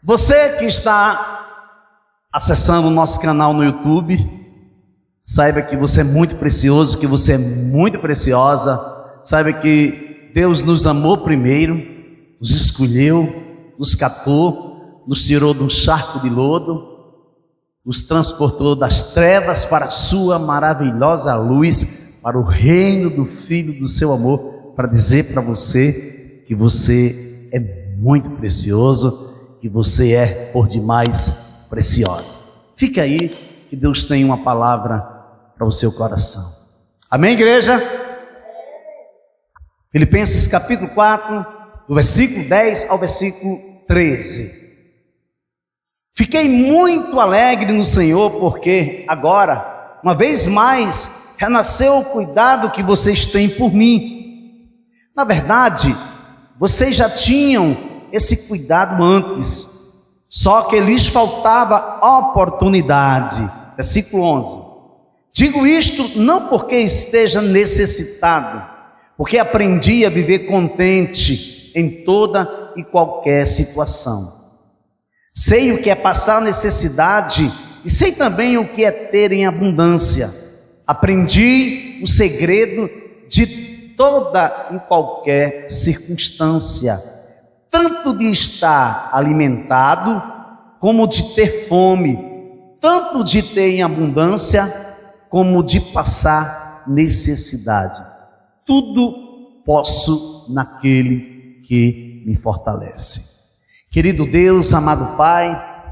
Você que está acessando o nosso canal no YouTube, saiba que você é muito precioso, que você é muito preciosa. Saiba que Deus nos amou primeiro, nos escolheu, nos catou, nos tirou de um charco de lodo, nos transportou das trevas para a sua maravilhosa luz, para o reino do Filho do seu amor, para dizer para você que você é muito precioso, que você é por demais preciosa. Fica aí, que Deus tem uma palavra para o seu coração. Amém, igreja? Filipenses capítulo 4, do versículo 10 ao versículo 13. Fiquei muito alegre no Senhor, porque agora, uma vez mais, renasceu o cuidado que vocês têm por mim. Na verdade, vocês já tinham esse cuidado antes, só que lhes faltava oportunidade. Versículo 11. Digo isto não porque esteja necessitado, porque aprendi a viver contente em toda e qualquer situação. Sei o que é passar necessidade e sei também o que é ter em abundância. Aprendi o segredo de toda e qualquer circunstância, tanto de estar alimentado, como de ter fome, tanto de ter em abundância, como de passar necessidade. Tudo posso naquele que me fortalece. Querido Deus, amado Pai,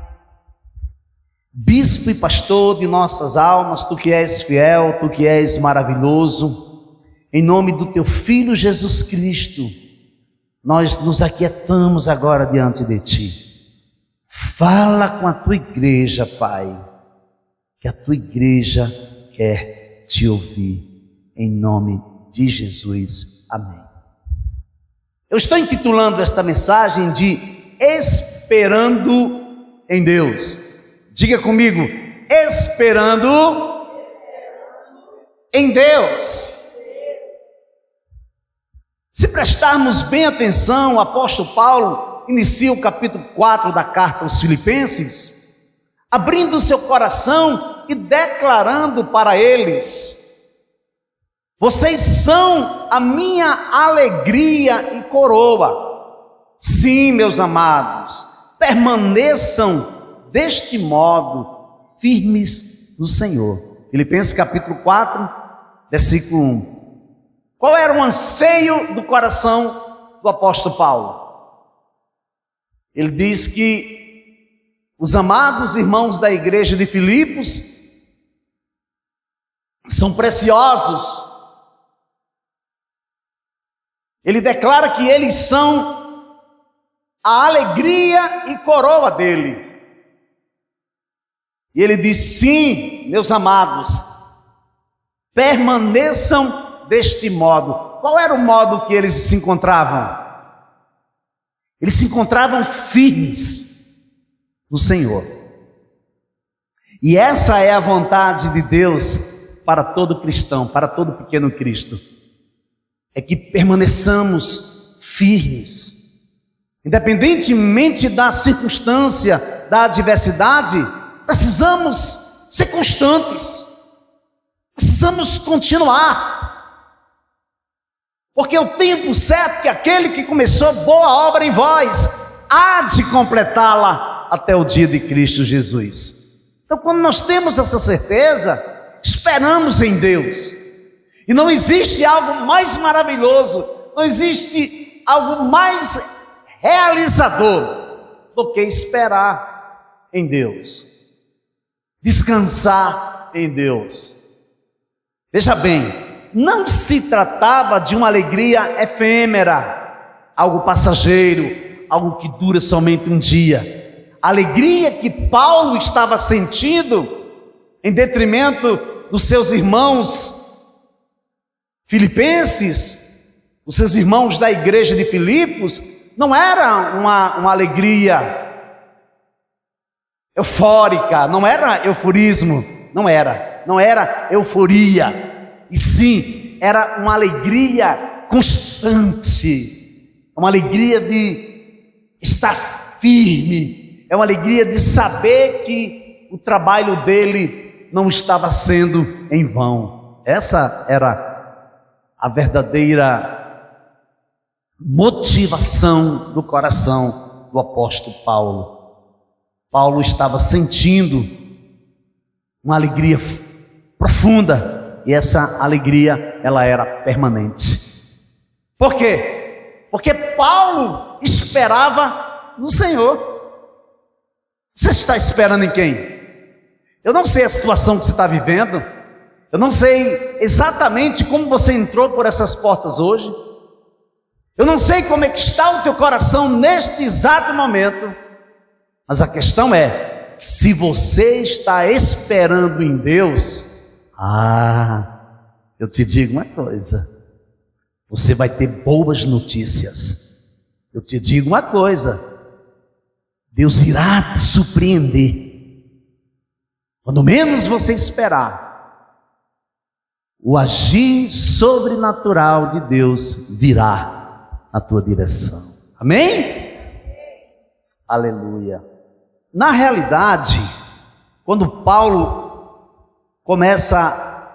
bispo e pastor de nossas almas, Tu que és fiel, Tu que és maravilhoso, em nome do Teu Filho Jesus Cristo, nós nos aquietamos agora diante de Ti. Fala com a Tua igreja, Pai, que a Tua igreja quer Te ouvir, em nome de Jesus. Amém. Eu estou intitulando esta mensagem de Esperando em Deus. Diga comigo, esperando em Deus. Se prestarmos bem atenção, o apóstolo Paulo inicia o capítulo 4 da carta aos Filipenses, abrindo seu coração e declarando para eles: vocês são a minha alegria e coroa. Sim, meus amados, permaneçam deste modo firmes no Senhor. Filipenses capítulo 4, versículo 1. Qual era o anseio do coração do apóstolo Paulo? Ele diz que os amados irmãos da igreja de Filipos são preciosos. Ele declara que eles são a alegria e coroa dele. E ele diz: sim, meus amados, permaneçam deste modo. Qual era o modo que eles se encontravam? Eles se encontravam firmes no Senhor. E essa é a vontade de Deus para todo cristão, para todo pequeno Cristo, é que permaneçamos firmes, independentemente da circunstância, da adversidade. Precisamos ser constantes, precisamos continuar, porque eu tenho por certo que aquele que começou boa obra em vós há de completá-la até o dia de Cristo Jesus. Então, quando nós temos essa certeza, esperamos em Deus. E não existe algo mais maravilhoso, não existe algo mais realizador do que esperar em Deus, descansar em Deus. Veja bem, não se tratava de uma alegria efêmera, algo passageiro, algo que dura somente um dia. A alegria que Paulo estava sentindo, em detrimento dos seus irmãos filipenses, os seus irmãos da igreja de Filipos, não era uma alegria eufórica, não era euforismo, não era euforia, e sim, era uma alegria constante, uma alegria de estar firme, é uma alegria de saber que o trabalho dele não estava sendo em vão. Essa era a verdadeira motivação do coração do apóstolo Paulo. Paulo estava sentindo uma alegria profunda, e essa alegria, ela era permanente. Por quê? Porque Paulo esperava no Senhor. Você está esperando em quem? Eu não sei a situação que você está vivendo, eu não sei exatamente como você entrou por essas portas hoje, eu não sei como é que está o teu coração neste exato momento, mas a questão é, se você está esperando em Deus, eu te digo uma coisa, você vai ter boas notícias. Eu te digo uma coisa, Deus irá te surpreender. Quando menos você esperar, o agir sobrenatural de Deus virá na tua direção. Amém? Aleluia. Na realidade, quando Paulo começa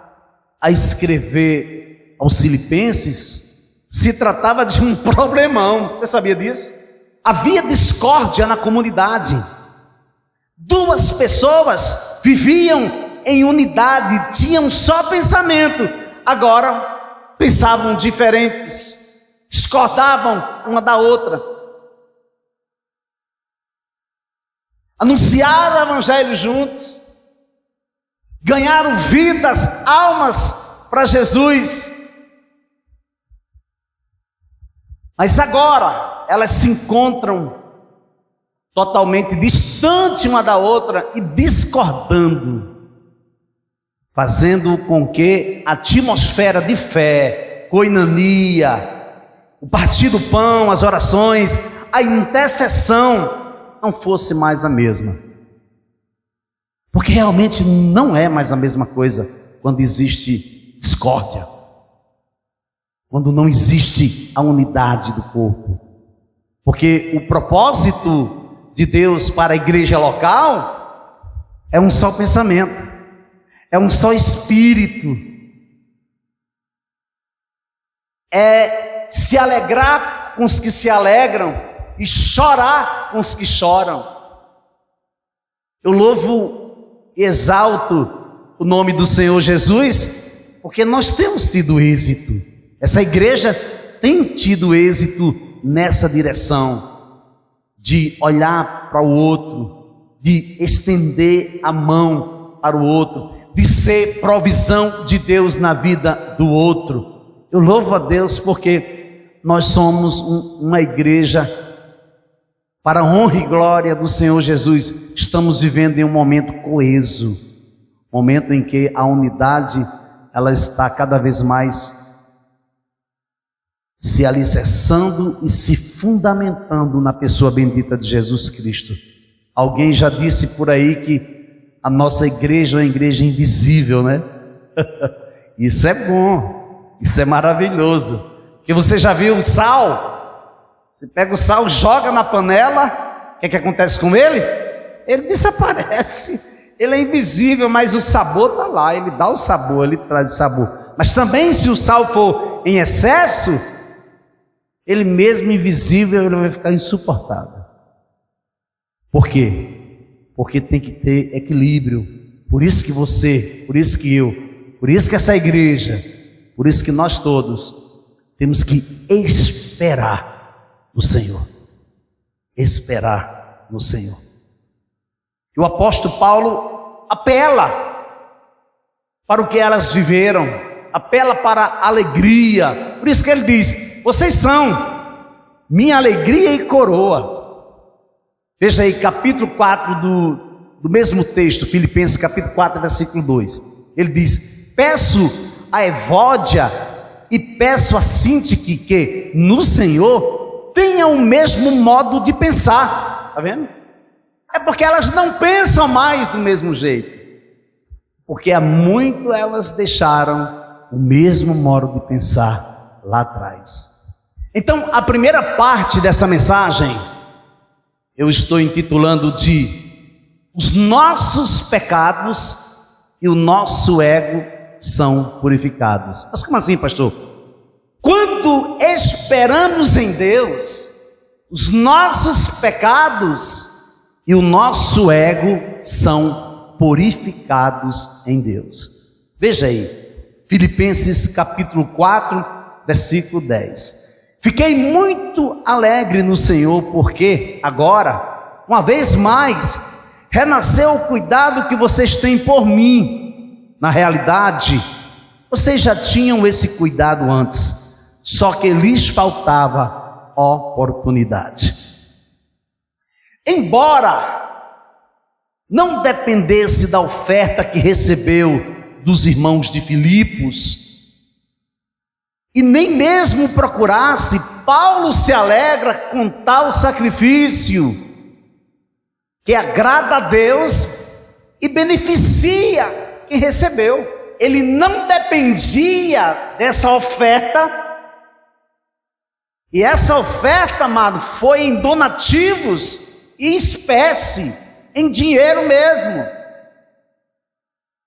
a escrever aos Filipenses, se tratava de um problemão. Você sabia disso? Havia discórdia na comunidade. Duas pessoas viviam em unidade, tinham um só pensamento. Agora pensavam diferentes, discordavam uma da outra. Anunciaram o evangelho juntos, ganharam vidas, almas para Jesus. Mas agora elas se encontram totalmente distante uma da outra e discordando, fazendo com que a atmosfera de fé, koinonia, o partir do pão, as orações, a intercessão não fosse mais a mesma. Porque realmente não é mais a mesma coisa quando existe discórdia, quando não existe a unidade do corpo. Porque o propósito de Deus para a igreja local é um só pensamento, é um só espírito, é se alegrar com os que se alegram e chorar com os que choram. Eu louvo e exalto o nome do Senhor Jesus, porque nós temos tido êxito. Essa igreja tem tido êxito nessa direção, de olhar para o outro, de estender a mão para o outro, de ser provisão de Deus na vida do outro. Eu louvo a Deus porque nós somos uma igreja para a honra e glória do Senhor Jesus. Estamos vivendo em um momento coeso, momento em que a unidade ela está cada vez mais se alicerçando e se fundamentando na pessoa bendita de Jesus Cristo. Alguém já disse por aí que a nossa igreja é uma igreja invisível, né? Isso é bom, isso é maravilhoso. Porque você já viu o sal? Você pega o sal, joga na panela, o que acontece com ele? Ele desaparece. Ele é invisível, mas o sabor está lá, ele dá o sabor, ele traz o sabor. Mas também se o sal for em excesso, ele mesmo invisível, ele vai ficar insuportável. Por quê? Porque tem que ter equilíbrio. Por isso que você, por isso que eu, por isso que essa igreja, por isso que nós todos temos que esperar no Senhor. Esperar no Senhor. E o apóstolo Paulo apela para o que elas viveram, apela para a alegria. Por isso que ele diz: vocês são minha alegria e coroa. Veja aí, capítulo 4 do mesmo texto, Filipenses capítulo 4, versículo 2. Ele diz: peço a Evódia e peço a Sintique que no Senhor tenham o mesmo modo de pensar. Está vendo? É porque elas não pensam mais do mesmo jeito. Porque há muito elas deixaram o mesmo modo de pensar lá atrás. Então, a primeira parte dessa mensagem, eu estou intitulando de Os nossos pecados e o nosso ego são purificados. Mas como assim, pastor? Quando esperamos em Deus, os nossos pecados e o nosso ego são purificados em Deus. Veja aí, Filipenses capítulo 4, versículo 10. Fiquei muito alegre no Senhor, porque agora, uma vez mais, renasceu o cuidado que vocês têm por mim. Na realidade, vocês já tinham esse cuidado antes, só que lhes faltava oportunidade. Embora não dependesse da oferta que recebeu dos irmãos de Filipos, e nem mesmo procurasse, Paulo se alegra com tal sacrifício, que agrada a Deus e beneficia quem recebeu. Ele não dependia dessa oferta, e essa oferta, amado, foi em donativos, em espécie, em dinheiro mesmo.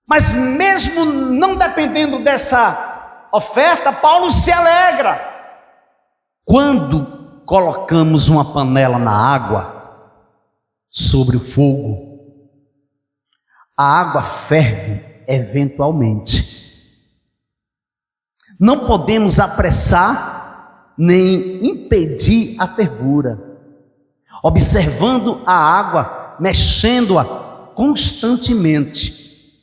Mas mesmo não dependendo dessa oferta, Paulo se alegra. Quando colocamos uma panela na água, sobre o fogo, a água ferve eventualmente. Não podemos apressar nem impedir a fervura, observando a água, mexendo-a constantemente,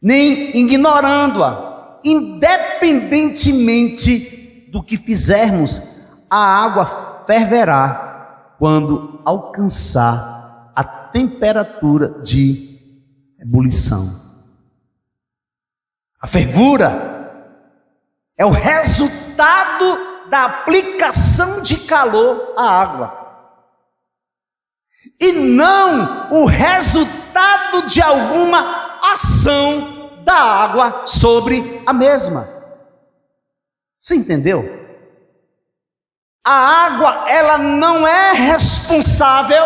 nem ignorando-a. Independentemente do que fizermos, a água ferverá quando alcançar a temperatura de ebulição. A fervura é o resultado da aplicação de calor à água, e não o resultado de alguma ação da água sobre a mesma. Você entendeu? A água, ela não é responsável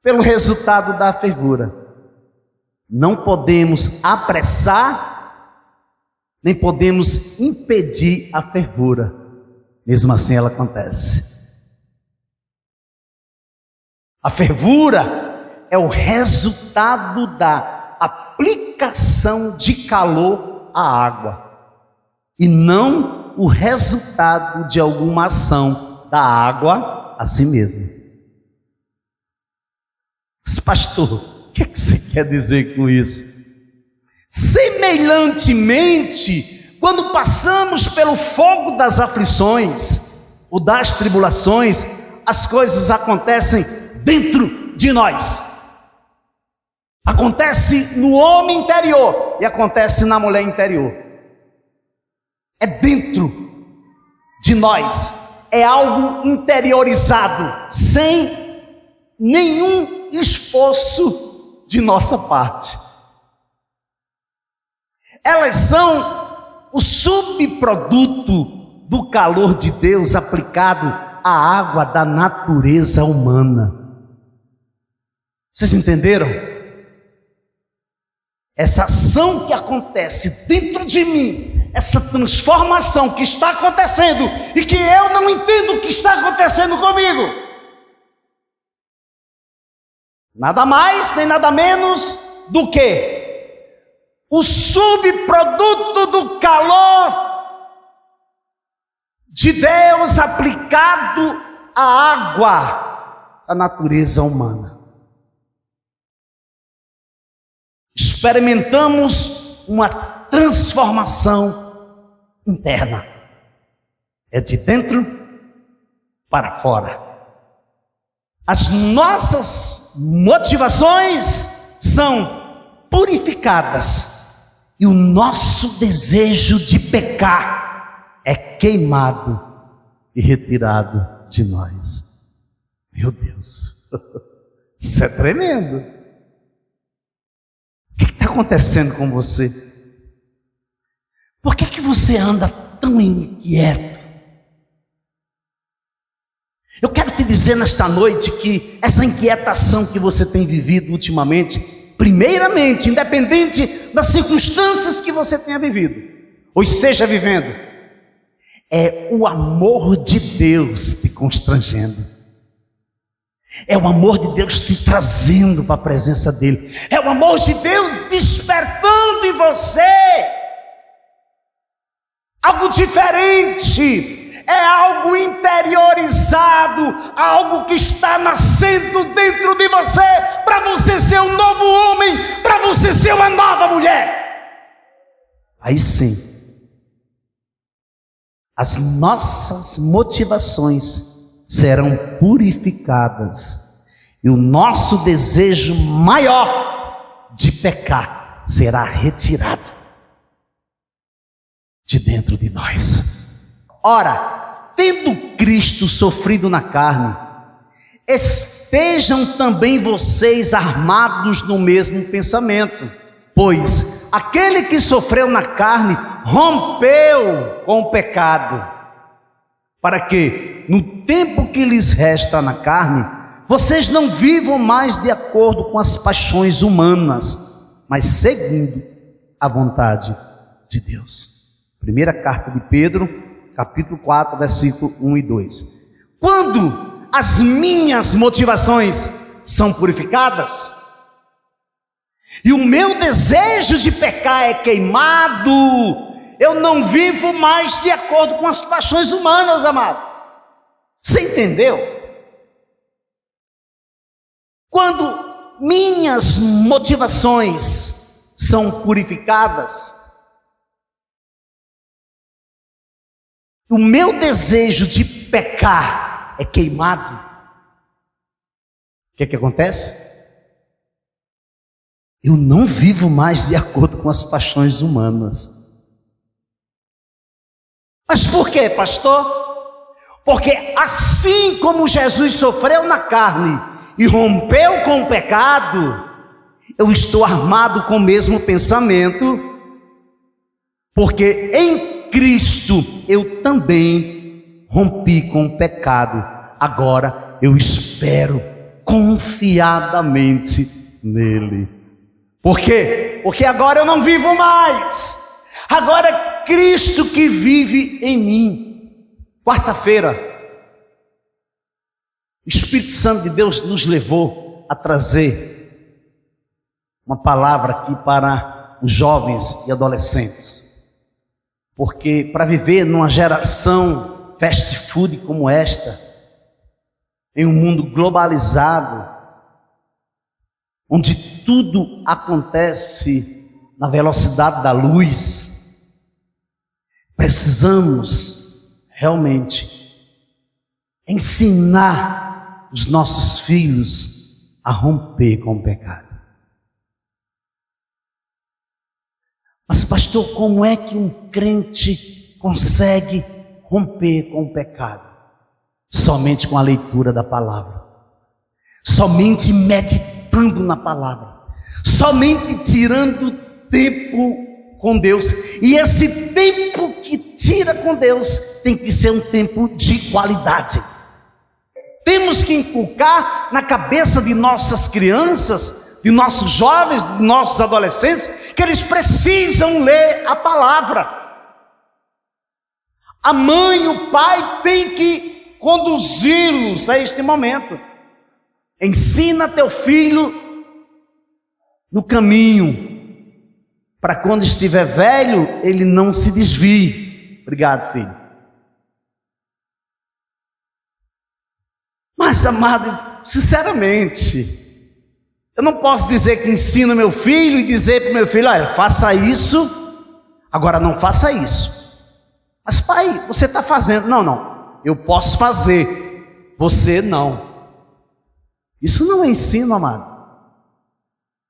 pelo resultado da fervura. Não podemos apressar, nem podemos impedir a fervura. Mesmo assim ela acontece. A fervura é o resultado da aplicação de calor à água, e não o resultado de alguma ação da água a si mesma. Mas, pastor, o que você quer dizer com isso? Semelhantemente, quando passamos pelo fogo das aflições ou das tribulações, as coisas acontecem dentro de nós. Acontece no homem interior e acontece na mulher interior. É dentro de nós, é algo interiorizado, sem nenhum esforço de nossa parte. Elas são o subproduto do calor de Deus aplicado à água da natureza humana. Vocês entenderam? Essa ação que acontece dentro de mim, essa transformação que está acontecendo e que eu não entendo o que está acontecendo comigo, nada mais nem nada menos do que o subproduto do calor de Deus aplicado à água da natureza humana. Experimentamos uma transformação interna. É de dentro para fora. As nossas motivações são purificadas e o nosso desejo de pecar é queimado e retirado de nós. Meu Deus, isso é tremendo. O que está acontecendo com você? Por que você anda tão inquieto? Eu quero te dizer nesta noite que essa inquietação que você tem vivido ultimamente, primeiramente, independente das circunstâncias que você tenha vivido, ou esteja vivendo, é o amor de Deus te constrangendo. É o amor de Deus te trazendo para a presença dEle. É o amor de Deus despertando em você algo diferente. É algo interiorizado, algo que está nascendo dentro de você, para você ser um novo homem, para você ser uma nova mulher. Aí sim, as nossas motivações serão purificadas, e o nosso desejo maior de pecar será retirado de dentro de nós. Ora, tendo Cristo sofrido na carne, estejam também vocês armados no mesmo pensamento, pois aquele que sofreu na carne rompeu com o pecado, para que no tempo que lhes resta na carne, vocês não vivam mais de acordo com as paixões humanas, mas segundo a vontade de Deus. Primeira carta de Pedro, capítulo 4, versículo 1 e 2. Quando as minhas motivações são purificadas, e o meu desejo de pecar é queimado, eu não vivo mais de acordo com as paixões humanas, amado. Você entendeu? Quando minhas motivações são purificadas, o meu desejo de pecar é queimado, o que acontece? Eu não vivo mais de acordo com as paixões humanas. Mas por quê, pastor? Porque assim como Jesus sofreu na carne e rompeu com o pecado, eu estou armado com o mesmo pensamento, porque em Cristo eu também rompi com o pecado. Agora eu espero confiadamente nele. Por quê? Porque agora eu não vivo mais, agora é Cristo que vive em mim. Quarta-feira, o Espírito Santo de Deus nos levou a trazer uma palavra aqui para os jovens e adolescentes. Porque para viver numa geração fast food como esta, em um mundo globalizado, onde tudo acontece na velocidade da luz, precisamos realmente ensinar os nossos filhos a romper com o pecado. Mas pastor, como é que um crente consegue romper com o pecado? Somente com a leitura da palavra, somente meditando na palavra, somente tirando tempo com Deus. E esse tempo que tira com Deus tem que ser um tempo de qualidade. Temos que inculcar na cabeça de nossas crianças, de nossos jovens, de nossos adolescentes, que eles precisam ler a palavra. A mãe, o pai tem que conduzi-los a este momento. Ensina teu filho no caminho, para quando estiver velho, ele não se desvie. Obrigado, filho. Mas, amado, sinceramente, eu não posso dizer que ensino meu filho e dizer para o meu filho: olha, faça isso, agora não faça isso. Mas pai, você está fazendo. Não, eu posso fazer, você não. Isso não é ensino, amado.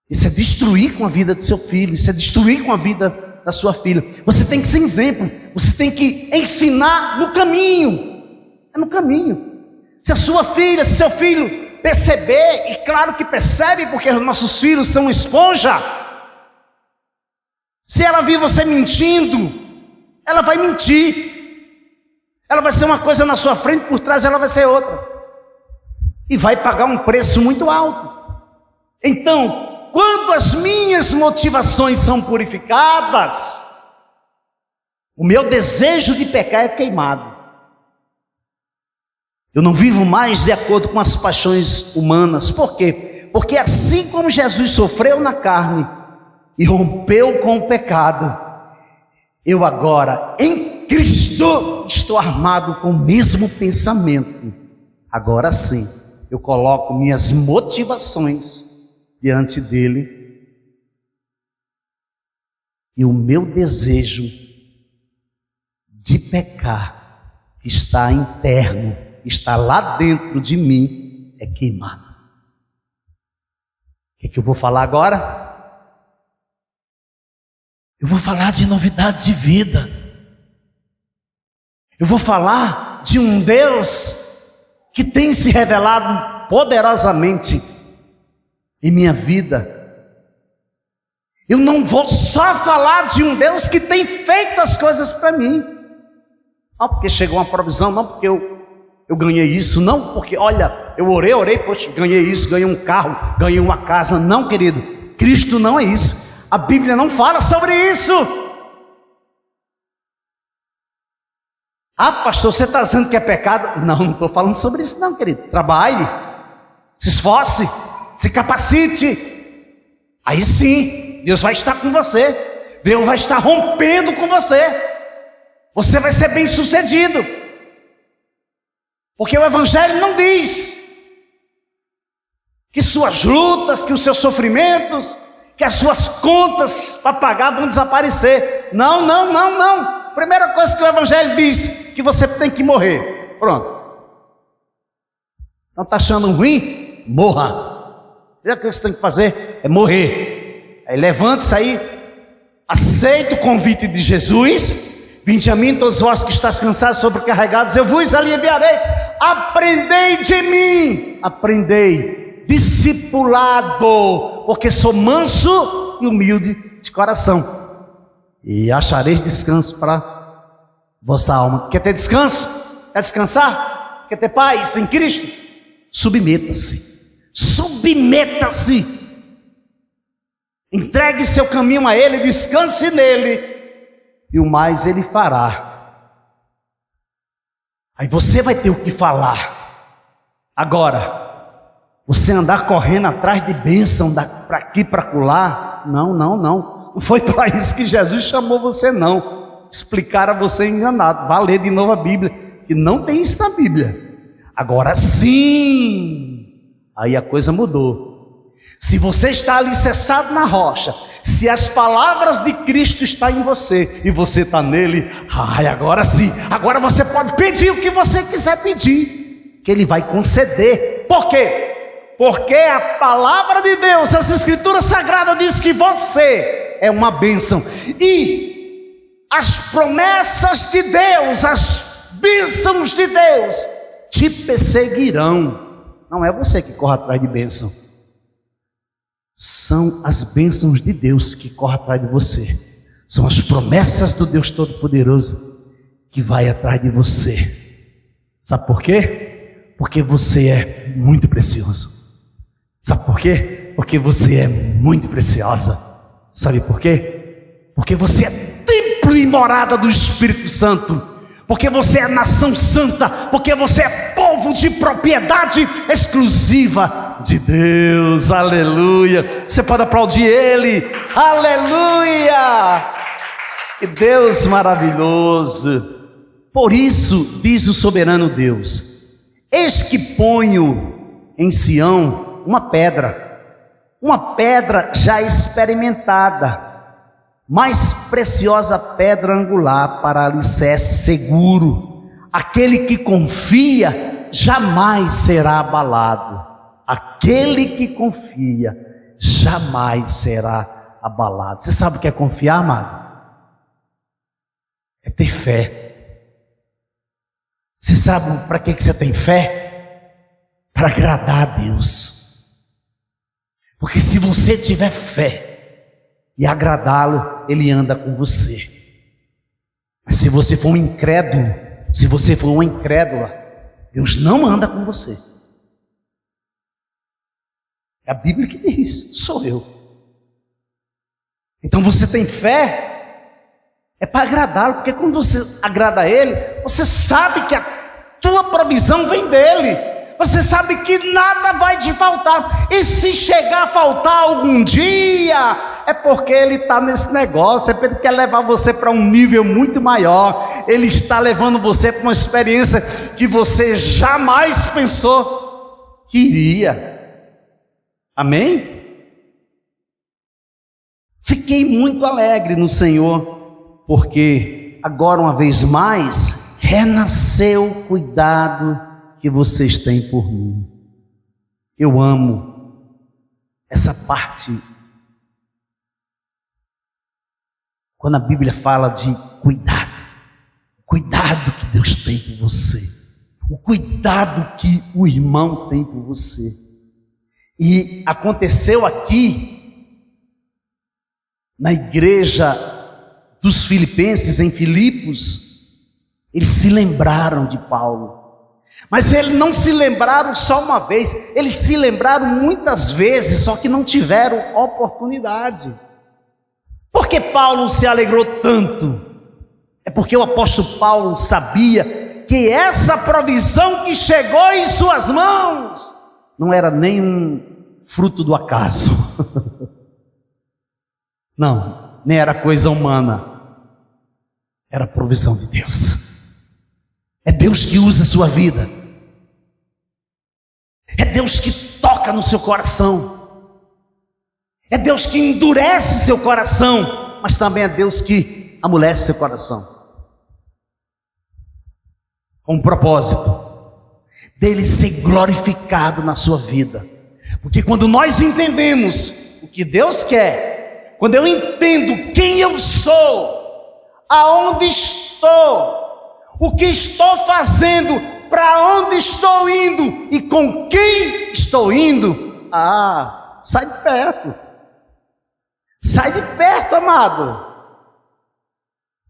Isso é destruir com a vida do seu filho, isso é destruir com a vida da sua filha. Você tem que ser exemplo, você tem que ensinar no caminho. É no caminho. Se a sua filha, se seu filho perceber, e claro que percebe, porque os nossos filhos são esponja. Se ela vir você mentindo, ela vai mentir. Ela vai ser uma coisa na sua frente, por trás ela vai ser outra. e vai pagar um preço muito alto. Então, quando as minhas motivações são purificadas, o meu desejo de pecar é queimado. Eu não vivo mais de acordo com as paixões humanas. Por quê? Porque assim como Jesus sofreu na carne e rompeu com o pecado, eu agora, em Cristo, estou armado com o mesmo pensamento. Agora sim, eu coloco minhas motivações diante dele, e o meu desejo de pecar, que está interno, está lá dentro de mim, é queimado. O que eu vou falar agora? Eu vou falar de novidade de vida. Eu vou falar de um Deus que tem se revelado poderosamente em minha vida. Eu não vou só falar de um Deus que tem feito as coisas para mim. Não porque chegou uma provisão, não porque eu ganhei isso, não porque, olha, eu orei, poxa, ganhei isso, ganhei um carro, ganhei uma casa. Não, querido, Cristo não é isso. A Bíblia não fala sobre isso. Ah, pastor, você está dizendo que é pecado? Não estou falando sobre isso não, querido. Trabalhe, se esforce, se capacite. Aí sim, Deus vai estar com você. Deus vai estar rompendo com você. Você vai ser bem sucedido. Porque o Evangelho não diz que suas lutas, que os seus sofrimentos, que as suas contas para pagar vão desaparecer. Não. Primeira coisa que o Evangelho diz, que você tem que morrer. Pronto. Não está achando ruim? Morra. A primeira coisa que você tem que fazer é morrer. Aí levante-se aí, aceita o convite de Jesus. Vinde a mim todos vós que estáis cansados, sobrecarregados, eu vos aliviarei. Aprendei de mim. Aprendei, discipulado, porque sou manso e humilde de coração, e achareis descanso para vossa alma. Quer ter descanso? Quer descansar? Quer ter paz em Cristo? Submeta-se. Entregue seu caminho a Ele, descanse nele, e o mais Ele fará. Aí você vai ter o que falar. Agora, você andar correndo atrás de bênção para aqui, para acolá, não foi para isso que Jesus chamou você, não. Explicar a você enganado. Vá ler de novo a Bíblia, que não tem isso na Bíblia. Agora sim, aí a coisa mudou. Se você está alicerçado na rocha, se as palavras de Cristo estão em você e você está nele, agora sim, agora você pode pedir o que você quiser pedir, que Ele vai conceder. Por quê? Porque a palavra de Deus, as Escrituras Sagradas diz que você é uma bênção, e as promessas de Deus, as bênçãos de Deus te perseguirão. Não é você que corre atrás de bênção, são as bênçãos de Deus que correm atrás de você. São as promessas do Deus Todo-Poderoso que vai atrás de você. Sabe por quê? Porque você é muito precioso. Sabe por quê? Porque você é muito preciosa. Sabe por quê? Porque você é templo e morada do Espírito Santo. Porque você é nação santa. Porque você é povo de propriedade exclusiva de Deus. Aleluia. Você pode aplaudir Ele. Aleluia. Que Deus maravilhoso. Por isso diz o soberano Deus: eis que ponho em Sião uma pedra já experimentada, mais preciosa pedra angular para alicerce seguro. Aquele que confia jamais será abalado. Aquele que confia jamais será abalado. Você sabe o que é confiar, amado? É ter fé. Você sabe para que você tem fé? Para agradar a Deus. Porque se você tiver fé e agradá-lo, Ele anda com você. Mas se você for um incrédulo, se você for uma incrédula, Deus não anda com você. É a Bíblia que diz, sou eu. Então você tem fé, é para agradá-lo, porque quando você agrada a Ele, você sabe que a tua provisão vem dEle, você sabe que nada vai te faltar, e se chegar a faltar algum dia, é porque Ele está nesse negócio, é porque Ele quer levar você para um nível muito maior, Ele está levando você para uma experiência que você jamais pensou que iria. Amém? Fiquei muito alegre no Senhor, porque agora uma vez mais, renasceu o cuidado que vocês têm por mim. Eu amo essa parte, quando a Bíblia fala de cuidado, o cuidado que Deus tem por você, o cuidado que o irmão tem por você. E aconteceu aqui, na igreja dos Filipenses, em Filipos, eles se lembraram de Paulo. Mas eles não se lembraram só uma vez, eles se lembraram muitas vezes, só que não tiveram oportunidade. Por que Paulo se alegrou tanto? É porque o apóstolo Paulo sabia que essa provisão que chegou em suas mãos não era nem um fruto do acaso. Não, nem era coisa humana, era provisão de Deus. É Deus que usa a sua vida, é Deus que toca no seu coração, é Deus que endurece seu coração, mas também é Deus que amolece seu coração, com um propósito dele ser glorificado na sua vida. Porque quando nós entendemos o que Deus quer, quando eu entendo quem eu sou, aonde estou, o que estou fazendo, para onde estou indo e com quem estou indo, sai de perto. Sai de perto, amado.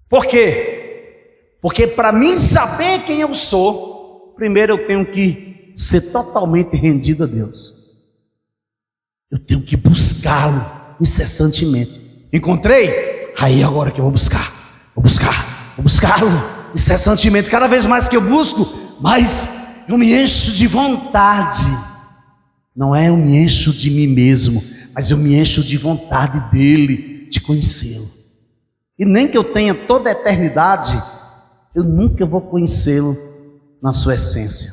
Por quê? Porque para mim saber quem eu sou, primeiro eu tenho que ser totalmente rendido a Deus. Eu tenho que buscá-lo incessantemente. Encontrei? Aí agora que eu vou buscá-lo incessantemente. Cada vez mais que eu busco, mais eu me encho de vontade. Não é eu me encho de mim mesmo, mas eu me encho de vontade dele, de conhecê-lo. E nem que eu tenha toda a eternidade, eu nunca vou conhecê-lo na sua essência.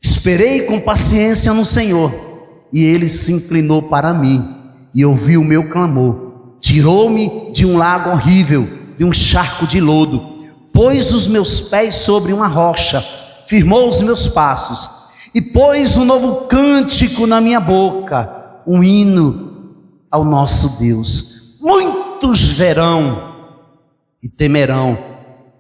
Esperei com paciência no Senhor, e ele se inclinou para mim e ouviu o meu clamor, tirou-me de um lago horrível, de um charco de lodo, pôs os meus pés sobre uma rocha, firmou os meus passos, e pôs um novo cântico na minha boca, um hino ao nosso Deus. Muitos verão e temerão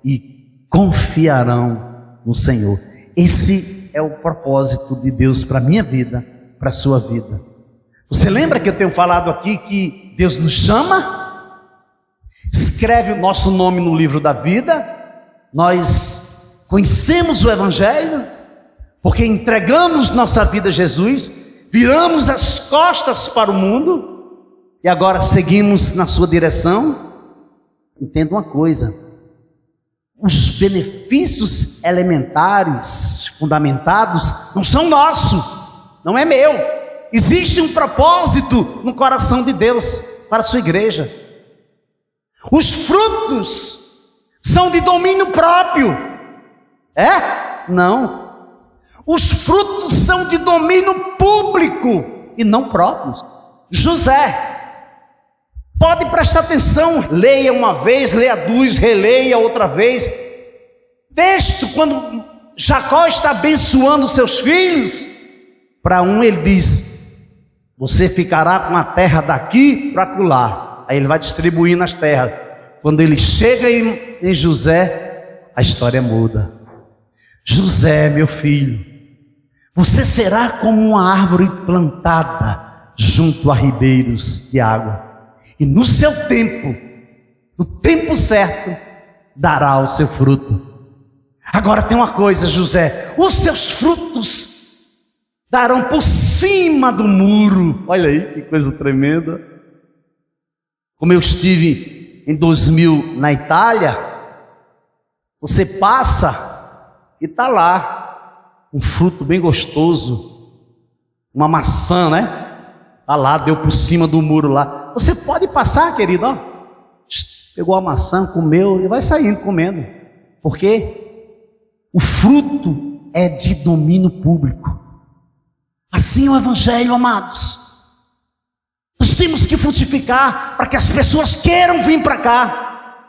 e confiarão no Senhor. Esse é o propósito de Deus para a minha vida, para a sua vida. Você lembra que eu tenho falado aqui que Deus nos chama, escreve o nosso nome no livro da vida, nós conhecemos o Evangelho, porque entregamos nossa vida a Jesus, viramos as costas para o mundo, e agora seguimos na sua direção. Entenda uma coisa, os benefícios elementares, fundamentados, não são nossos, não é meu. Existe um propósito no coração de Deus para a sua igreja. Os frutos são de domínio próprio. Não. Os frutos são de domínio público e não próprios. José, pode prestar atenção, leia uma vez, leia duas, releia outra vez. Texto, quando Jacó está abençoando seus filhos, para um ele diz: você ficará com a terra daqui para acolá. Aí ele vai distribuindo as terras. Quando ele chega em José, a história muda. José, meu filho, você será como uma árvore plantada junto a ribeiros de água, e no seu tempo, no tempo certo, dará o seu fruto. Agora tem uma coisa, José: os seus frutos estarão por cima do muro. Olha aí que coisa tremenda. Como eu estive em 2000 na Itália, você passa e está lá um fruto bem gostoso, uma maçã, né? Está lá, deu por cima do muro lá. Você pode passar, querido, ó. Pegou a maçã, comeu e vai saindo comendo. Porque o fruto é de domínio público. Assim é o Evangelho, amados. Nós temos que frutificar para que as pessoas queiram vir para cá.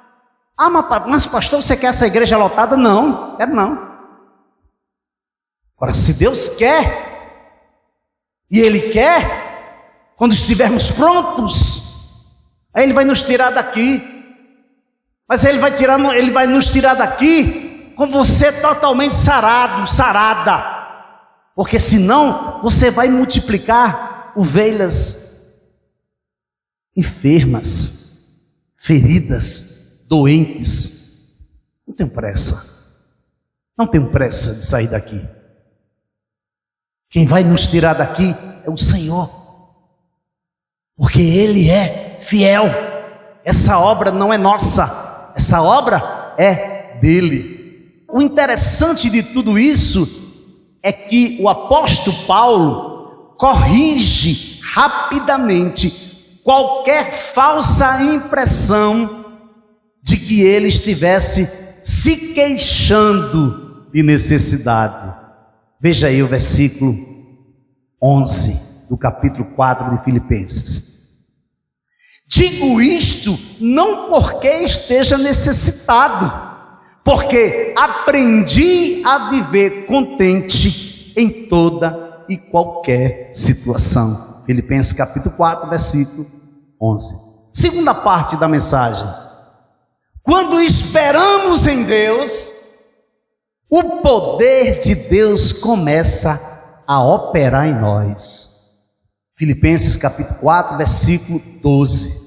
Ah, mas pastor, você quer essa igreja lotada? Não, quero não. Agora, se Deus quer, e Ele quer, quando estivermos prontos, aí Ele vai nos tirar daqui. Mas Ele vai nos tirar daqui com você totalmente sarado, sarada. Porque senão você vai multiplicar ovelhas enfermas, feridas, doentes. Não tenho pressa. Não tenho pressa de sair daqui. Quem vai nos tirar daqui é o Senhor. Porque Ele é fiel. Essa obra não é nossa. Essa obra é dele. O interessante de tudo isso é que o apóstolo Paulo corrige rapidamente qualquer falsa impressão de que ele estivesse se queixando de necessidade. Veja aí o versículo 11 do capítulo 4 de Filipenses. Digo isto não porque esteja necessitado, porque aprendi a viver contente em toda e qualquer situação. Filipenses capítulo 4, versículo 11. Segunda parte da mensagem. Quando esperamos em Deus, o poder de Deus começa a operar em nós. Filipenses capítulo 4, versículo 12.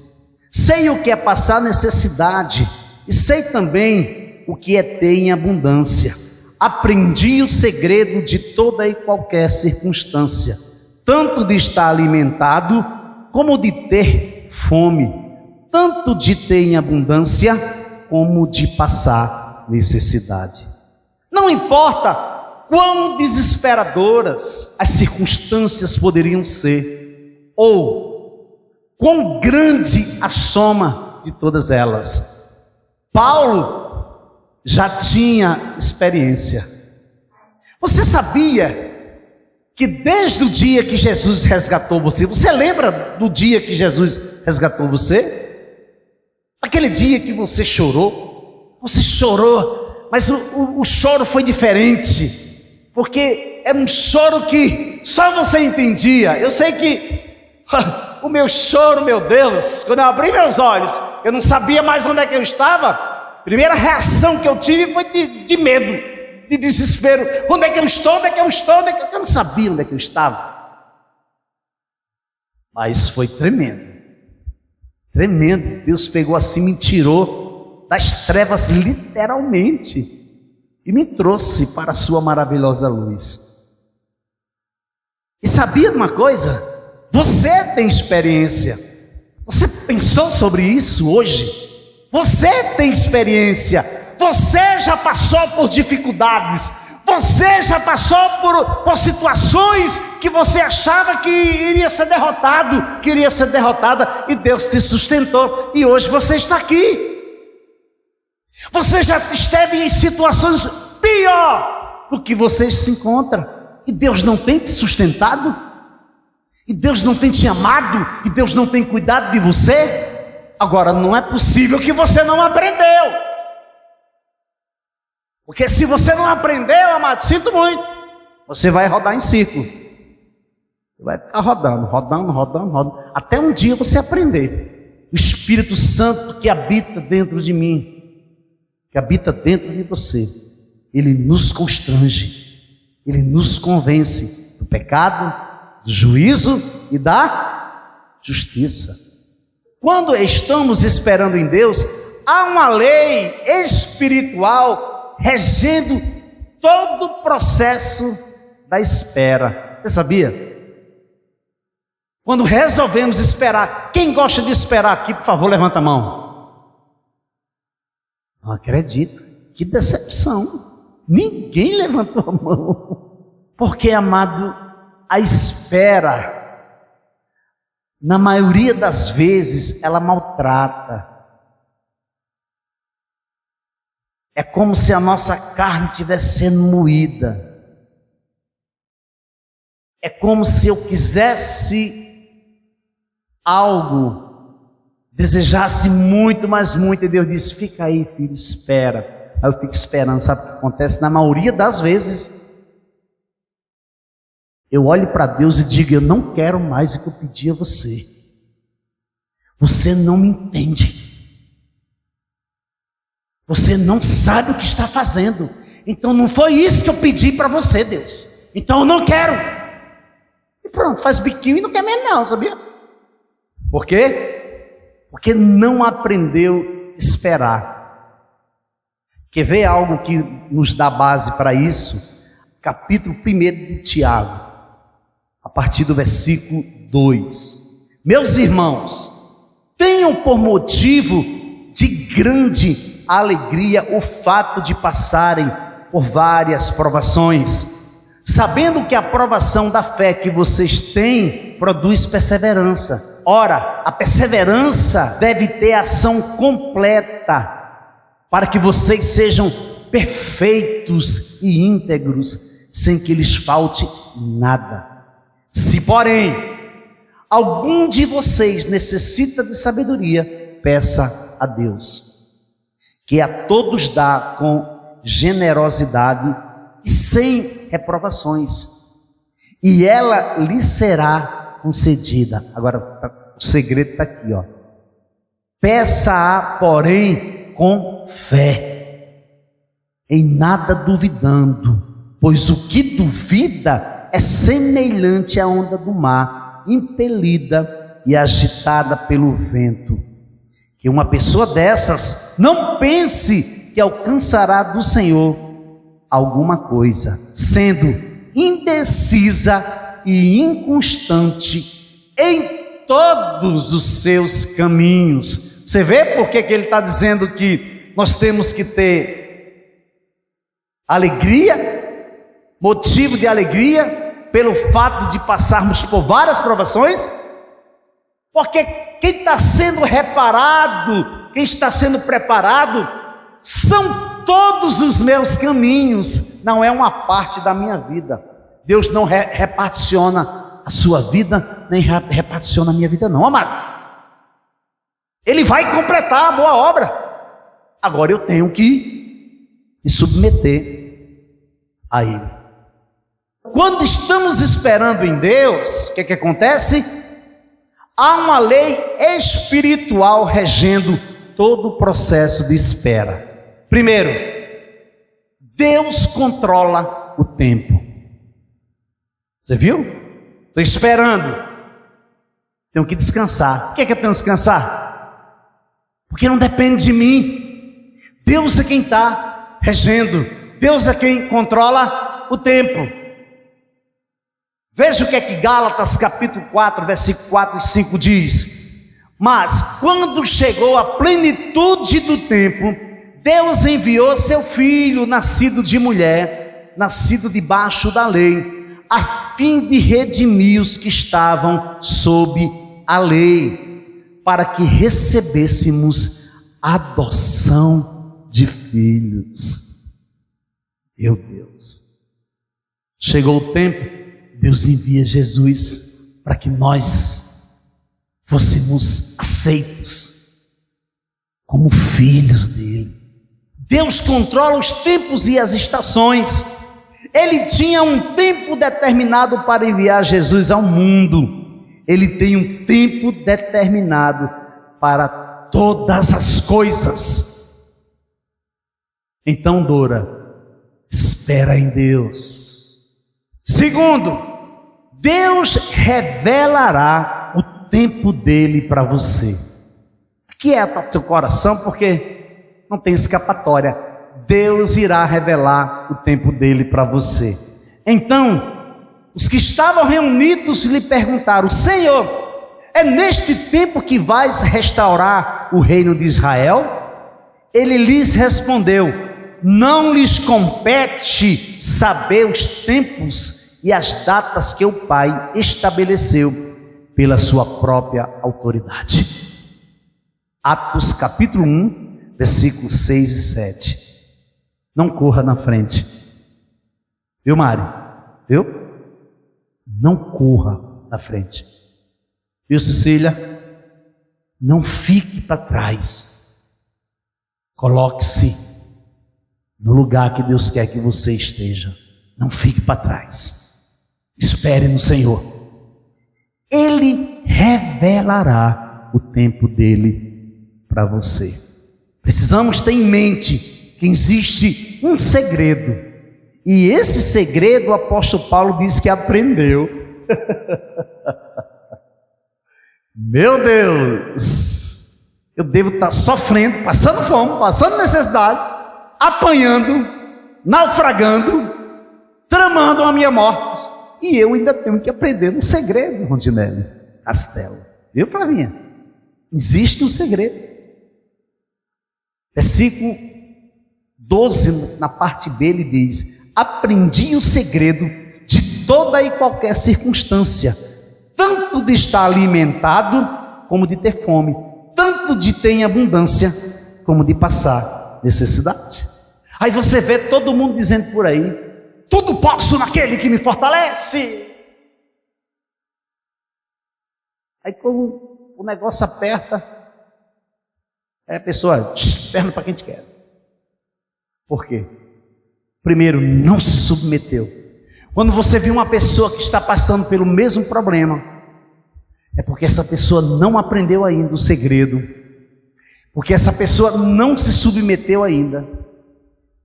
Sei o que é passar necessidade, e sei também o que é ter em abundância. Aprendi o segredo de toda e qualquer circunstância, tanto de estar alimentado, como de ter fome, tanto de ter em abundância, como de passar necessidade. Não importa quão desesperadoras as circunstâncias poderiam ser, ou quão grande a soma de todas elas. Paulo já tinha experiência. Você sabia que desde o dia que Jesus resgatou você, você lembra do dia que Jesus resgatou você? Aquele dia que você chorou, mas o choro foi diferente, porque era um choro que só você entendia. Eu sei que o meu choro, meu Deus, quando eu abri meus olhos, eu não sabia mais onde é que eu estava. A primeira reação que eu tive foi de medo, de desespero. Onde é que eu estou? Onde é que eu estou? Onde é que eu não sabia onde é que eu estava. Mas foi tremendo. Tremendo. Deus pegou assim, me tirou das trevas literalmente e me trouxe para a sua maravilhosa luz. E sabia de uma coisa? Você tem experiência. Você pensou sobre isso hoje? Você tem experiência. Você já passou por dificuldades. Você já passou por situações que você achava que iria ser derrotado, que iria ser derrotada, e Deus te sustentou, e hoje você está aqui. Você já esteve em situações pior do que você se encontra, e Deus não tem te sustentado, e Deus não tem te amado, e Deus não tem cuidado de você. Agora, não é possível que você não aprendeu, porque se você não aprendeu, amado, sinto muito, você vai rodar em círculo, vai ficar rodando, até um dia você aprender. O Espírito Santo que habita dentro de mim, que habita dentro de você, ele nos constrange, ele nos convence do pecado, do juízo e da justiça. Quando estamos esperando em Deus, há uma lei espiritual regendo todo o processo da espera. Você sabia? Quando resolvemos esperar, quem gosta de esperar aqui, por favor, levanta a mão. Não acredito, que decepção. Ninguém levantou a mão. Porque, amado, a espera, na maioria das vezes, ela maltrata. É como se a nossa carne estivesse sendo moída. É como se eu quisesse algo, desejasse muito, mas muito, e Deus disse: fica aí, filho, espera. Aí eu fico esperando. Sabe o que acontece? Na maioria das vezes, eu olho para Deus e digo: eu não quero mais o que eu pedi a você. Você não me entende. Você não sabe o que está fazendo. Então não foi isso que eu pedi para você, Deus. Então eu não quero. E pronto, faz biquinho e não quer mesmo não, sabia? Por quê? Porque não aprendeu a esperar. Quer ver algo que nos dá base para isso? Capítulo 1 de Tiago, a partir do versículo 2. Meus irmãos, tenham por motivo de grande alegria o fato de passarem por várias provações, sabendo que a provação da fé que vocês têm produz perseverança. Ora, a perseverança deve ter ação completa, para que vocês sejam perfeitos e íntegros, sem que lhes falte nada. Se, porém, algum de vocês necessita de sabedoria, peça a Deus, que a todos dá com generosidade e sem reprovações, e ela lhe será concedida. Agora, o segredo está aqui, ó. Peça-a, porém, com fé, em nada duvidando, pois o que duvida é semelhante à onda do mar, impelida e agitada pelo vento. Que uma pessoa dessas não pense que alcançará do Senhor alguma coisa, sendo indecisa e inconstante em todos os seus caminhos. Você vê por que ele está dizendo que nós temos que ter alegria, motivo de alegria, pelo fato de passarmos por várias provações? Porque quem está sendo reparado, quem está sendo preparado, são todos os meus caminhos, não é uma parte da minha vida. Deus não reparticiona a sua vida, nem reparticiona a minha vida não, amado. Ele vai completar a boa obra. Agora eu tenho que me submeter a Ele. Quando estamos esperando em Deus, o que acontece? Há uma lei espiritual regendo todo o processo de espera. Primeiro, Deus controla o tempo. Você viu? Estou esperando. Tenho que descansar. Por que eu tenho que descansar? Porque não depende de mim. Deus é quem está regendo. Deus é quem controla o tempo. Veja o que é que Gálatas capítulo 4, versículo 4 e 5 diz. Mas quando chegou a plenitude do tempo, Deus enviou seu filho, nascido de mulher, nascido debaixo da lei, a fim de redimir os que estavam sob a lei, para que recebêssemos adoção de filhos. Meu Deus, chegou o tempo, Deus envia Jesus para que nós fôssemos aceitos como filhos dele. Deus controla os tempos e as estações. Ele tinha um tempo determinado para enviar Jesus ao mundo. Ele tem um tempo determinado para todas as coisas. Então, Dora, espera em Deus. Segundo, Deus revelará o tempo dele para você. Aquieta seu coração, porque não tem escapatória. Deus irá revelar o tempo dele para você. Então, os que estavam reunidos lhe perguntaram: Senhor, é neste tempo que vais restaurar o reino de Israel? Ele lhes respondeu: não lhes compete saber os tempos e as datas que o Pai estabeleceu pela sua própria autoridade. Atos capítulo 1, versículos 6 e 7. Não corra na frente. Viu, Mário? Viu? Não corra na frente. Viu, Cecília? Não fique para trás. Coloque-se no lugar que Deus quer que você esteja. Não fique para trás. Espere no Senhor. Ele revelará o tempo dele para você. Precisamos ter em mente que existe um segredo, e esse segredo o apóstolo Paulo diz que aprendeu. Meu Deus, eu devo estar sofrendo, passando fome, passando necessidade, apanhando, naufragando, tramando a minha morte, e eu ainda tenho que aprender um segredo, Rondinelli Castelo. Viu, Flavinha? Existe um segredo. Versículo 12, na parte B, ele diz: aprendi o segredo de toda e qualquer circunstância, tanto de estar alimentado como de ter fome, tanto de ter em abundância como de passar necessidade. Aí você vê todo mundo dizendo por aí: tudo posso naquele que me fortalece. Aí quando o negócio aperta, a pessoa perna para quem te quer. Por quê? Primeiro, não se submeteu. Quando você vê uma pessoa que está passando pelo mesmo problema, é porque essa pessoa não aprendeu ainda o segredo, porque essa pessoa não se submeteu ainda,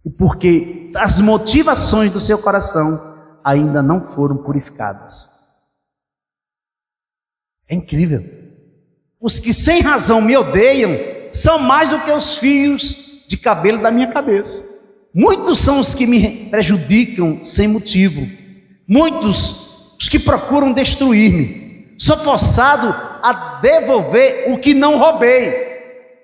e porque as motivações do seu coração ainda não foram purificadas. É incrível. Os que sem razão me odeiam são mais do que os fios de cabelo da minha cabeça. Muitos são os que me prejudicam sem motivo. Muitos os que procuram destruir-me. Sou forçado a devolver o que não roubei.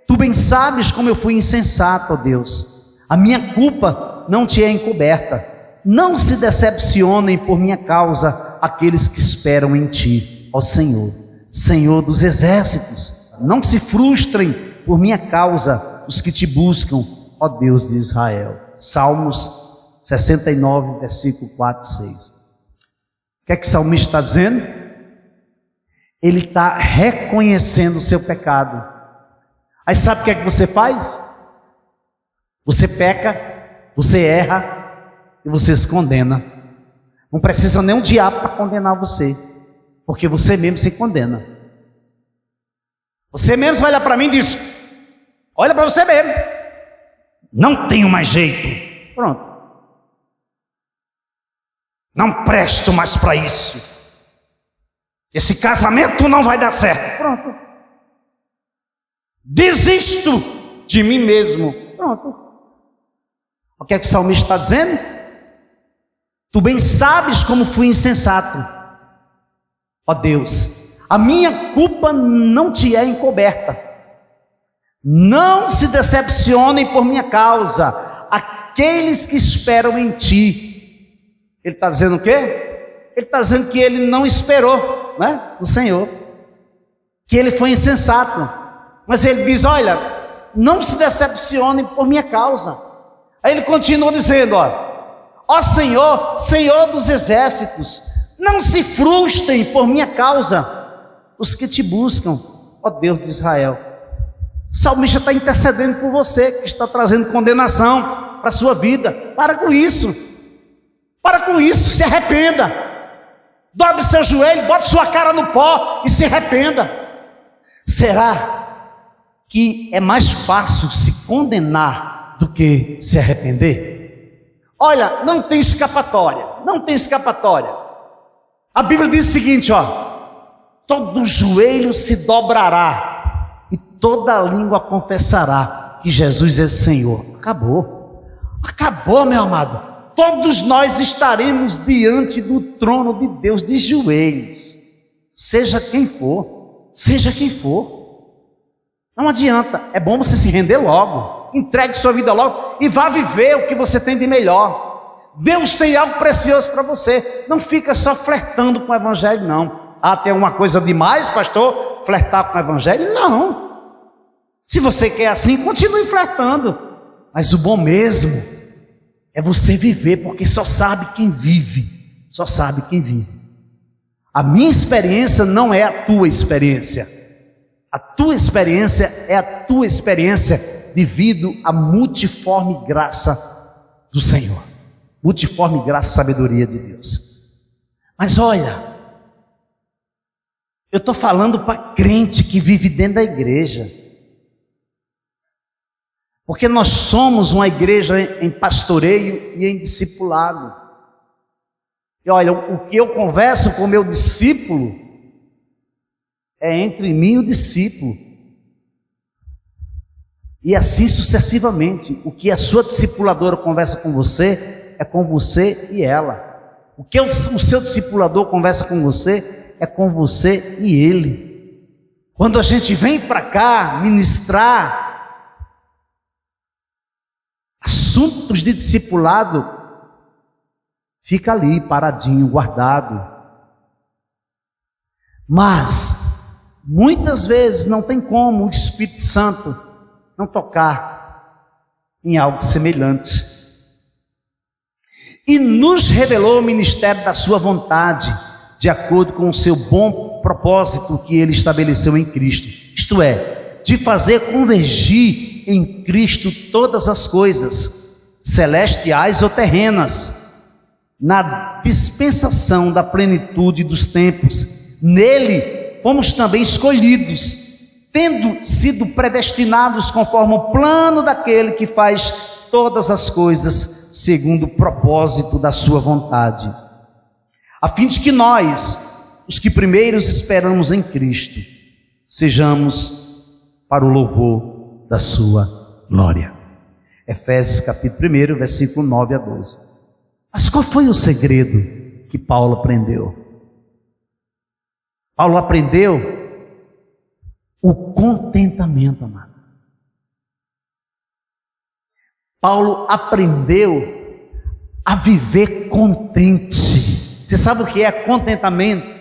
Tu bem sabes como eu fui insensato, ó Deus. A minha culpa não te é encoberta. Não se decepcionem por minha causa aqueles que esperam em ti, ó Senhor, Senhor dos exércitos. Não se frustrem por minha causa os que te buscam, ó Deus de Israel. Salmos 69, versículo 4 e 6. O que é que o salmista está dizendo? Ele está reconhecendo o seu pecado. Aí sabe o que é que você faz? Você peca, você erra e você se condena. Não precisa nem um diabo para condenar você, porque você mesmo se condena. Você mesmo vai olhar para mim e diz: olha para você mesmo, não tenho mais jeito, pronto, não presto mais para isso, esse casamento não vai dar certo, pronto, desisto de mim mesmo, pronto. O que é que o salmista está dizendo? Tu bem sabes como fui insensato, ó Deus, a minha culpa não te é encoberta. Não se decepcionem por minha causa aqueles que esperam em ti. Ele está dizendo o quê? Ele está dizendo que ele não esperou, né, do Senhor, que ele foi insensato. Mas ele diz: olha, não se decepcionem por minha causa. Aí ele continua dizendo: ó Senhor, Senhor dos exércitos, não se frustrem por minha causa os que te buscam, ó Deus de Israel. O salmista está intercedendo por você, que está trazendo condenação para a sua vida. Para com isso. Para com isso, se arrependa. Dobre seu joelho, bote sua cara no pó e se arrependa. Será que é mais fácil se condenar do que se arrepender? Olha, não tem escapatória. Não tem escapatória. A Bíblia diz o seguinte, todo joelho se dobrará e toda língua confessará que Jesus é Senhor. Acabou, meu amado. todos nós estaremos diante do trono de Deus de joelhos, seja quem for, seja quem for. Não adianta, é bom você se render logo, entregue sua vida logo e vá viver o que você tem de melhor. Deus tem algo precioso para você, não fica só flertando com o evangelho não. Ah, tem uma coisa demais, pastor, flertar com o evangelho? Não. Se você quer assim, continue flertando, mas o bom mesmo é você viver, porque só sabe quem vive, só sabe quem vive. A minha experiência não é a tua experiência, a tua experiência é a tua experiência devido à multiforme graça do Senhor, multiforme graça e sabedoria de Deus. Mas olha, eu estou falando para crente que vive dentro da igreja, porque nós somos uma igreja em pastoreio e em discipulado. E olha, o que eu converso com o meu discípulo é entre mim e o discípulo. E assim sucessivamente. O que a sua discipuladora conversa com você é com você e ela. O que o seu discipulador conversa com você é com você e ele. Quando a gente vem para cá ministrar assuntos de discipulado, fica ali paradinho, guardado. Mas muitas vezes não tem como o Espírito Santo não tocar em algo semelhante. E nos revelou o ministério da sua vontade, de acordo com o seu bom propósito que ele estabeleceu em Cristo. Isto é, de fazer convergir em Cristo todas as coisas, celestiais ou terrenas, na dispensação da plenitude dos tempos. Nele fomos também escolhidos, tendo sido predestinados conforme o plano daquele que faz todas as coisas segundo o propósito da sua vontade, a fim de que nós, os que primeiros esperamos em Cristo, sejamos para o louvor da sua glória. Efésios capítulo 1, versículo 9 a 12. Mas qual foi o segredo que Paulo aprendeu? Paulo aprendeu o contentamento, amado. Paulo aprendeu a viver contente. Você sabe o que é contentamento?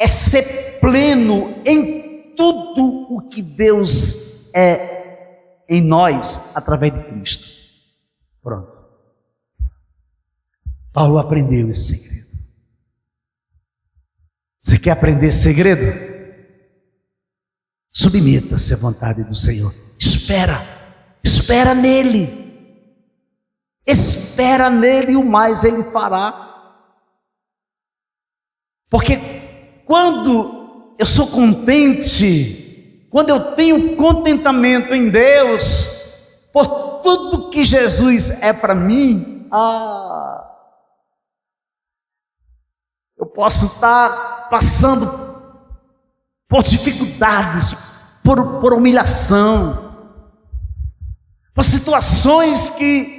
É ser pleno em tudo o que Deus é em nós, através de Cristo. Pronto. Paulo aprendeu esse segredo. Você quer aprender esse segredo? Submeta-se à vontade do Senhor. Espera nele. Espera nele e o mais ele fará. Porque quando eu sou contente, quando eu tenho contentamento em Deus, por tudo que Jesus é para mim, eu posso estar passando por dificuldades, por humilhação, por situações que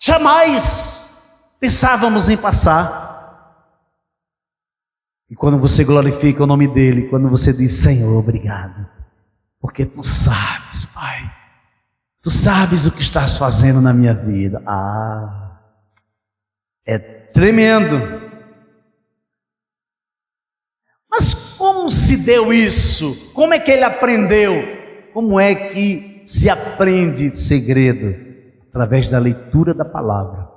jamais pensávamos em passar. E quando você glorifica o nome dele, quando você diz, Senhor, obrigado, porque tu sabes, Pai, tu sabes o que estás fazendo na minha vida. É tremendo. Mas como se deu isso? Como é que ele aprendeu? Como é que se aprende segredo? Através da leitura da palavra,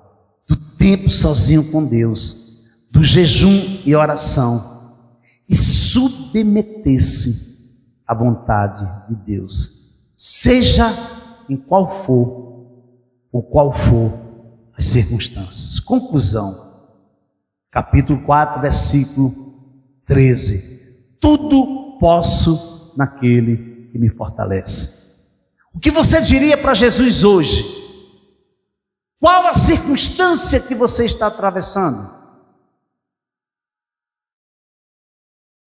do tempo sozinho com Deus, do jejum e oração, e submeter-se à vontade de Deus, seja em qual for as circunstâncias. Conclusão, capítulo 4, versículo 13. Tudo posso naquele que me fortalece. O que você diria para Jesus hoje? Qual a circunstância que você está atravessando?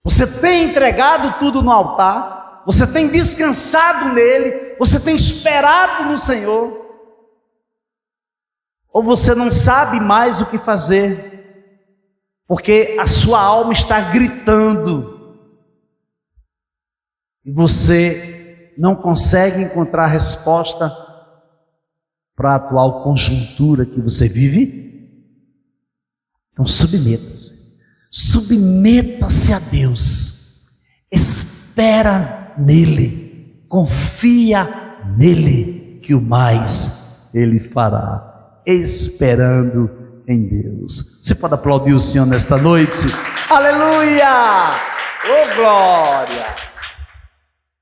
Você tem entregado tudo no altar? Você tem descansado nele? Você tem esperado no Senhor? Ou você não sabe mais o que fazer? Porque a sua alma está gritando. E você não consegue encontrar resposta para a atual conjuntura que você vive? Então submeta-se. Submeta-se a Deus. Espera nele. Confia nele, que o mais ele fará. Esperando em Deus. Você pode aplaudir o Senhor nesta noite? Aleluia! Oh glória!